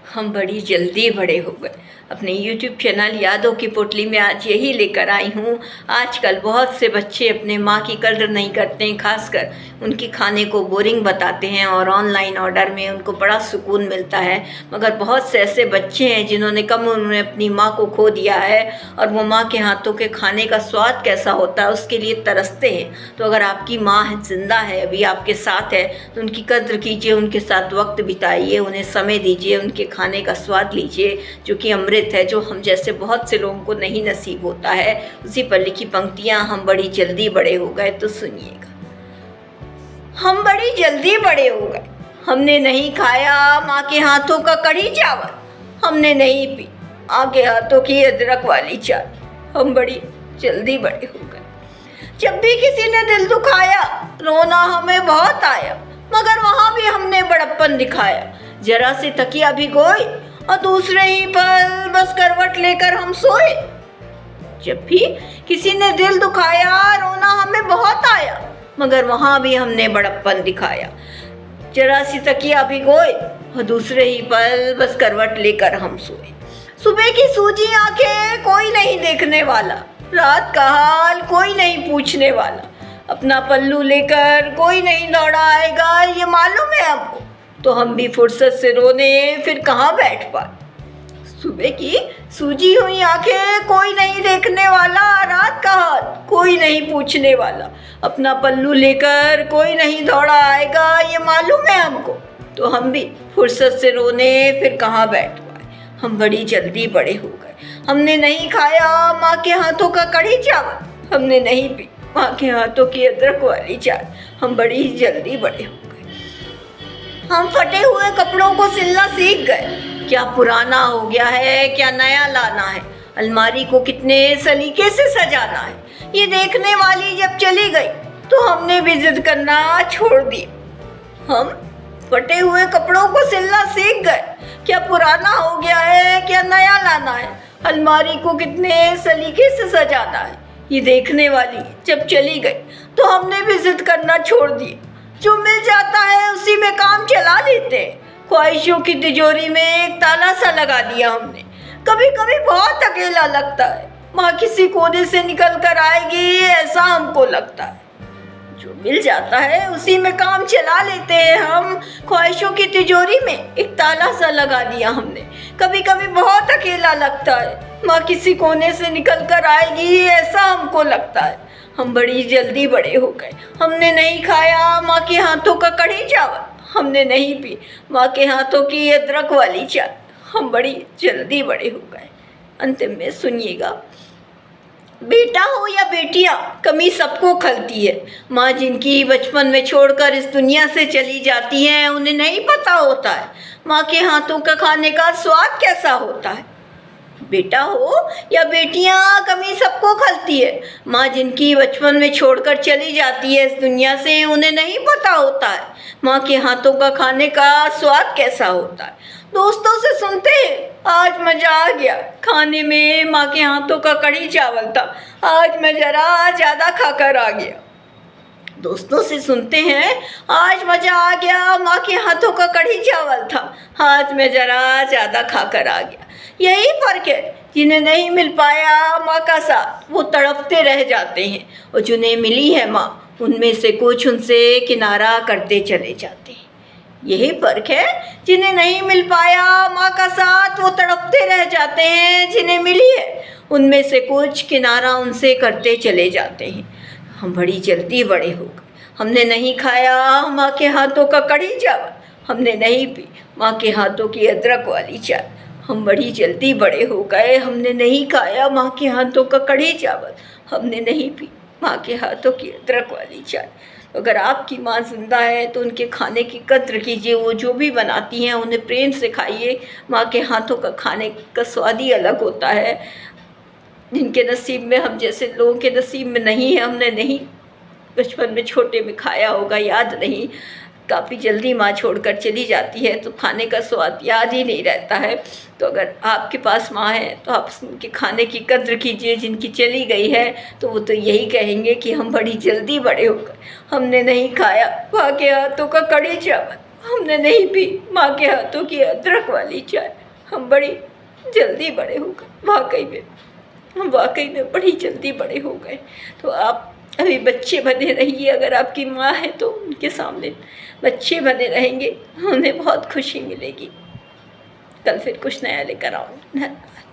हम बड़ी जल्दी बड़े हो गए। अपने YouTube चैनल यादों की पोटली में आज यही लेकर आई हूँ। आजकल बहुत से बच्चे अपने माँ की कद्र नहीं करते हैं, खासकर उनकी खाने को बोरिंग बताते हैं और ऑनलाइन ऑर्डर में उनको बड़ा सुकून मिलता है। मगर बहुत से ऐसे बच्चे हैं जिन्होंने कम उम्र में अपनी माँ को खो दिया है और वो माँ के हाथों के खाने का स्वाद कैसा होता है उसके लिए तरसते हैं। तो अगर आपकी माँ जिंदा है, अभी आपके साथ है, तो उनकी कद्र कीजिए, उनके साथ वक्त बिताइए, उन्हें समय दीजिए, उनके खाने का स्वाद लीजिए जो कि अमृत है, जो हम जैसे बहुत से लोगों को नहीं नसीब होता है। उसी पर लिखी पंक्तियां, हम बड़ी जल्दी बड़े हो गए। तो सुनिएगा। हम बड़ी जल्दी बड़े हो गए, हमने नहीं खाया माँ के हाथों का कढ़ी चावल, हमने नहीं पी माँ के हाथों की अदरक वाली चाय, हम बड़ी जल्दी बड़े हो गए। जब भी किसी ने दिल दुखाया, रोना हमें बहुत आया, मगर वहाँ भी हमने बड़प्पन दिखाया। जरा सी तकिया भिगोई और दूसरे ही पल बस करवट लेकर हम सोए। जब भी किसी ने दिल दुखाया, रोना हमें बहुत आया, मगर वहाँ भी हमने बड़प्पन दिखाया। जरा सी तकिया भिगोई और दूसरे ही पल बस करवट लेकर हम सोए। सुबह की सूजी आंखें कोई नहीं देखने वाला, रात का हाल कोई नहीं पूछने वाला, अपना पल्लू लेकर कोई नहीं दौड़ा आएगा, ये मालूम है हमको, तो हम भी फुर्सत से रोने फिर कहाँ बैठ पाए। सुबह की सूजी हुई आंखें कोई नहीं देखने वाला, रात का हाल कोई नहीं पूछने वाला, अपना पल्लू लेकर कोई नहीं दौड़ा आएगा, ये मालूम है हमको, तो हम भी फुर्सत से रोने फिर कहाँ बैठ पाए। हम बड़ी जल्दी बड़े हो गए, हमने नहीं खाया माँ के हाथों का कढ़ी चावल, हमने नहीं पी माँ के हाथों की अदरक वाली चाय, हम बड़ी जल्दी बड़े हो गए। हम फटे हुए कपड़ों को सिलना सीख गए, क्या पुराना हो गया है क्या नया लाना है, अलमारी को कितने सलीके से सजाना है, ये देखने वाली जब चली गई तो हमने भी जिद करना छोड़ दी। हम फटे हुए कपड़ों को सिलना सीख गए, क्या पुराना हो गया है क्या नया लाना है, अलमारी को कितने सलीके से सजाना है, ये देखने वाली जब चली गई तो हमने भी जिद करना छोड़ दी। जो मिल जाता है उसी में काम चला लेते हैं, ख्वाहिशों की तिजोरी में एक ताला सा लगा दिया हमने। कभी कभी बहुत अकेला लगता है, माँ किसी कोने से निकल कर आएगी ऐसा हमको लगता है। जो मिल जाता है उसी में काम चला लेते हैं हम, ख्वाहिशों की तिजोरी में एक ताला सा लगा दिया हमने। कभी कभी बहुत अकेला लगता है, माँ किसी कोने से निकल कर आएगी ऐसा हमको लगता है। हम बड़ी जल्दी बड़े हो गए, हमने नहीं खाया माँ के हाथों का कढ़ी चावल, हमने नहीं पी माँ के हाथों की अदरक वाली चाय, हम बड़ी जल्दी बड़े हो गए। अंतिम में सुनिएगा। बेटा हो या बेटियां, कमी सबको खलती है। माँ जिनकी बचपन में छोड़कर इस दुनिया से चली जाती हैं, उन्हें नहीं पता होता है माँ के हाथों का खाने का स्वाद कैसा होता है। बेटा हो या बेटियां, कमी सबको खलती है। माँ जिनकी बचपन में छोड़कर चली जाती है इस दुनिया से, उन्हें नहीं पता होता है माँ के हाथों का खाने का स्वाद कैसा होता है। दोस्तों से सुनते हैं, आज मज़ा आ गया खाने में, माँ के हाथों का कढ़ी चावल था, आज मैं ज़रा ज़्यादा खाकर आ गया। दोस्तों से सुनते हैं, आज मज़ा आ गया माँ के हाथों का कढ़ी चावल था, आज मैं ज़रा ज़्यादा खाकर आ गया। यही फ़र्क है, जिन्हें नहीं मिल पाया माँ का साथ वो तड़पते रह जाते हैं, और जिन्हें मिली है माँ उनमें से कुछ उनसे किनारा करते चले जाते हैं। यही फ़र्क है, जिन्हें नहीं मिल पाया माँ का साथ वो तड़पते रह जाते हैं, जिन्हें मिली है उनमें से कुछ किनारा उनसे करते चले जाते हैं। हम बड़ी जल्दी बड़े हो गए, हमने नहीं खाया माँ के हाथों का कढ़ी चावल, हमने नहीं पी माँ के हाथों की अदरक वाली चाय, हम बड़ी जल्दी बड़े हो गए। हमने नहीं खाया माँ के हाथों का कढ़ी चावल, हमने नहीं पी माँ के हाथों की अदरक वाली चाय। अगर आपकी माँ जिंदा है तो उनके खाने की कद्र कीजिए, वो जो भी बनाती हैं उन्हें प्रेम से खाइए। माँ के हाथों का खाने का स्वाद ही अलग होता है। जिनके नसीब में, हम जैसे लोगों के नसीब में नहीं है, हमने नहीं बचपन में छोटे में खाया होगा, याद नहीं, काफ़ी जल्दी माँ छोड़कर चली जाती है तो खाने का स्वाद याद ही नहीं रहता है। तो अगर आपके पास माँ है तो आप उनके खाने की कद्र कीजिए। जिनकी चली गई है तो वो तो यही कहेंगे कि हम बड़ी जल्दी बड़े हो गए, हमने नहीं खाया माँ के हाथों का कढ़ी चावल, हमने नहीं पी माँ के हाथों की अदरक वाली चाय। हम बड़ी जल्दी बड़े हो गए, हम वाकई में बड़ी जल्दी बड़े हो गए। तो आप अभी बच्चे बने रहिए, अगर आपकी माँ है तो उनके सामने बच्चे बने रहेंगे, उन्हें बहुत खुशी मिलेगी। कल फिर कुछ नया लेकर आऊँगी। धन्यवाद।